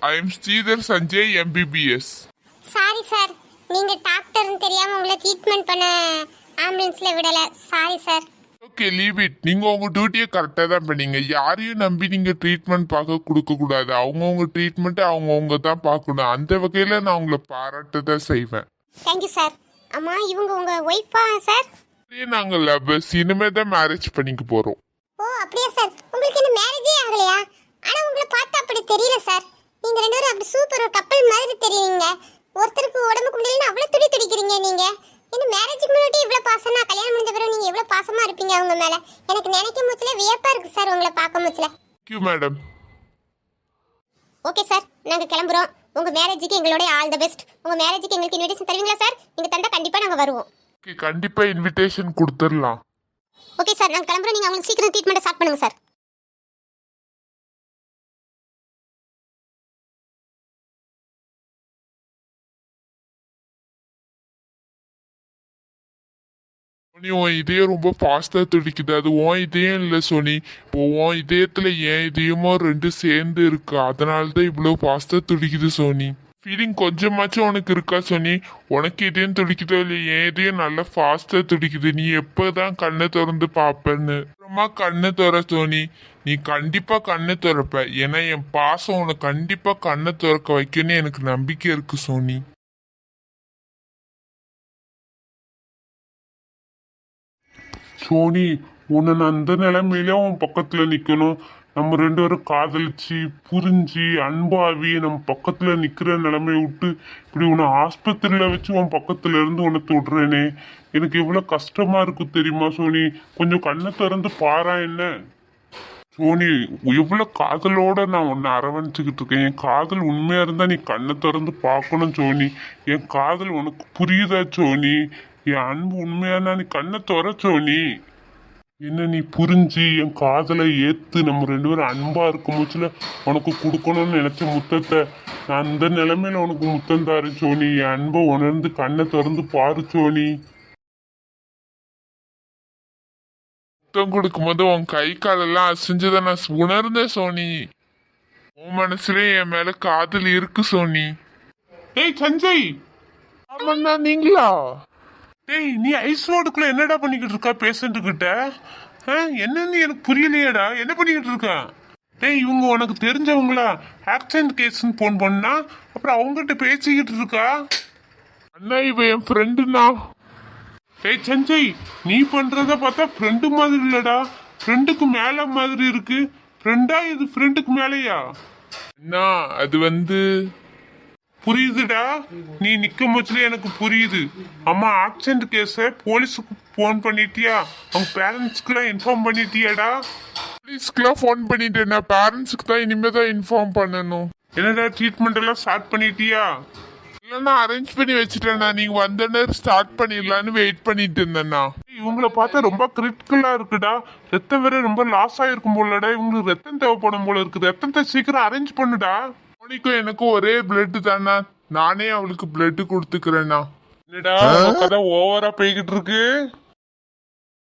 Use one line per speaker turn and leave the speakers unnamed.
I am Sridhar Sanjay MBBS.
Sorry sir, நீங்க டாக்டர்னு தெரியாம உங்களை ட்ரீட்மெண்ட் பண்ண ஆம்புலன்ஸ்ல விடல. Sorry sir.
Okay, leave it. நீங்க உங்க டியூட்டியை கரெக்டாக தான் பண்ணீங்க. யாரையும் நம்பி நீங்க ட்ரீட்மெண்ட் பார்க்க கொடுக்க கூடாது. அவங்கவுங்க ட்ரீட்மெண்ட்டை அவங்கவுங்க தான் பார்க்கணும். அந்த வகையில நான் உங்களை பாராட்ட தான் செய்வேன்.
Thank you sir. அம்மா, இவங்க உங்க ஒய்ஃபா சார்?
நாங்க லவ்வர்ஸ். இனிமே தான் மேரேஜ் பண்ணிக்க போறோம்.
ஓ அப்படியா சார்? உங்களுக்கு இன்னும் மேரேஜே ஆகலையா? ஆனா உங்களை பார்த்தா அப்படி தெரியல சார். நீங்க ரெண்டு பேரும் அப்படி சூப்பர் ஒரு கப்பல் மாதிரி தெரியுங்க. ஒருத்தருக்கு உடம்புக்கு முடியலன்னு அவ்வளவு துடிக்கிறீங்க நீங்க. இந்த மேரேஜுக்கு முன்னாடி இவ்வளவு பாசமா, கல்யாணம் முடிஞ்ச பிறகு நீங்க எவ்வளவு பாசமா இருப்பீங்க அவங்க மேல. எனக்கு நினைக்கும் போதுல வியப்பா இருக்கு சார் உங்களை பார்க்கும் போதுல.
Thank you madam.
ஓகே சார், நாங்க கிளம்புறோம். உங்க மேரேஜுக்கு எங்களோட ஆல் தி பெஸ்ட். உங்க மேரேஜுக்கு எங்களுக்கு இன்விடேஷன் தருவீங்களா சார்? நீங்க தந்தா கண்டிப்பா நாங்க வருவோம்.
ஓகே, கண்டிப்பா இன்விடேஷன் கொடுத்துடலாம்.
ஓகே சார், நாங்க கிளம்புறோம். நீங்க அவங்களுக்கு சீக்கிரம் ட்ரீட்மெண்ட் ஸ்டார்ட் பண்ணுங்க சார்.
சோனி, உன் இதயம் ரொம்ப ஃபாஸ்டா துடிக்குது. அது உன் இதயம் இல்லை சோனி. இப்போ உன் இதயத்துல என் இதயமும் ரெண்டு சேர்ந்து இருக்கு. அதனால தான் இவ்வளோ ஃபாஸ்டா துடிக்குது சோனி. ஃபீலிங் கொஞ்சமாச்சும் உனக்கு இருக்கா சோனி? உனக்கு இதயம் துடிக்குதோ இல்லையா? என் இதயம் நல்லா ஃபாஸ்டா துடிக்குது. நீ எப்போதான் கண்ணை திறந்து பார்ப்பேன்னு. அப்புறமா கண்ணை திற சோனி. நீ கண்டிப்பா கண்ணை திறப்ப. ஏன்னா என் பாசம் உன்னை கண்டிப்பா கண்ணை திறக்க வைக்கணும்னு எனக்கு நம்பிக்கை இருக்கு சோனி. சோனி, உன்னை நான் அந்த நிலைமையில உன் பக்கத்துல நிக்கணும். நம்ம ரெண்டு பேரும் காதலிச்சு புரிஞ்சு அன்பாவி நம்ம பக்கத்துல நிக்கிற நிலைமையை விட்டு இப்படி உன்னை ஆஸ்பத்திரியில வச்சு உன் பக்கத்துல இருந்து உன்னை தொடுறேனே, எனக்கு எவ்வளவு கஷ்டமா இருக்கு தெரியுமா சோனி? கொஞ்சம் கண்ணை திறந்து பாரா என்ன. சோனி, எவ்வளவு காதலோட நான் உன்னை அரவணைச்சுக்கிட்டு இருக்கேன். என் காதல் உண்மையா இருந்தா நீ கண்ணை திறந்து பார்க்கணும் சோனி. என் காதல் உனக்கு புரியுதா சோனி? என் அன்பு உண்மையானா நீ கண்ணை திற சோனி. என்ன நீ புரிஞ்சு என் காதலை ஏத்து நம்ம ரெண்டு பேரும் அன்பா இருக்கும் போச்சுல உனக்கு கொடுக்கணும்னு நினைச்ச முத்தத்தை நான் அந்த நிலைமையில உனக்கு முத்தம் தாரு சோனி. என் அன்பை உணர்ந்து கண்ணை திறந்து பாரு சோனி. முத்தம் கொடுக்கும்போது உன் கை காலெல்லாம் அசைஞ்சதை நான் உணர்ந்தேன் சோனி. உன் மனசுல என் மேல காதல் இருக்கு சோனி. ஏய் சஞ்சய், ஆமாண்ணா நீங்களா? டேய், நீ ஐஸ் ரோடுக்குள்ள என்னடா பண்ணிக்கிட்டு இருக்கா பேஷண்ட் கிட்ட? என்னன்னு எனக்கு புரியலையேடா. என்ன பண்ணிக்கிட்டு இருக்கா? டேய், இவங்க உனக்கு தெரிஞ்சவங்களா? ஆக்சிடென்ட் கேஸ்ன்னு போன் பண்ணா அப்புறம் அவங்ககிட்ட பேசிக்கிட்டு இருக்கா. அண்ணா, இவ என் ஃப்ரெண்டுண்ணா. டேய் சஞ்சய், நீ பண்றத பார்த்தா ஃப்ரெண்டு மாதிரி இல்லடா, ஃப்ரெண்டுக்கு மேல மாதிரி இருக்கு. ஃப்ரெண்டா இது ஃப்ரெண்டுக்கு மேலையா? அண்ணா, அது வந்து புரியுதுடா. நீ நிக்கும் போச்சுல எனக்கு புரியுது. அம்மா, ஆக்சிடென்ட் கேஸ போலீஸுக்கு போன் பண்ணிட்டியா? அவங்க பேரண்ட்ஸ்க்குலாம் இன்ஃபார்ம் பண்ணிட்டியாடா? போலீஸ்க்குலாம் ஃபோன் பண்ணிட்டேன். பேரண்ட்ஸுக்கு தான் இனிமே தான் இன்ஃபார்ம் பண்ணணும். என்னடா ட்ரீட்மெண்ட் எல்லாம் ஸ்டார்ட் பண்ணிட்டியா? இல்லைன்னா அரேஞ்ச் பண்ணி வச்சுட்டேண்ணா. நீங்க வந்தோடனே ஸ்டார்ட் பண்ணிடலான்னு வெயிட் பண்ணிட்டு இருந்தேண்ணா. இவங்கள பார்த்தா ரொம்ப கிரிட்டிக்கலா இருக்குடா. ரத்தம் வேற ரொம்ப லாஸ் ஆயிருக்கும் போலடா. இவங்களுக்கு ரத்தம் தேவைப்படும் போல இருக்கு. ரத்தத்தை சீக்கிரம் அரேஞ்ச் பண்ணுடா. மோனிக்கும் எனக்கும் ஒரே பிளட் தானா, நானே அவளுக்கு பிளட் கொடுத்துக்கிறேன்னா. என்னடா கதை ஓவரா போய்கிட்டு இருக்கு.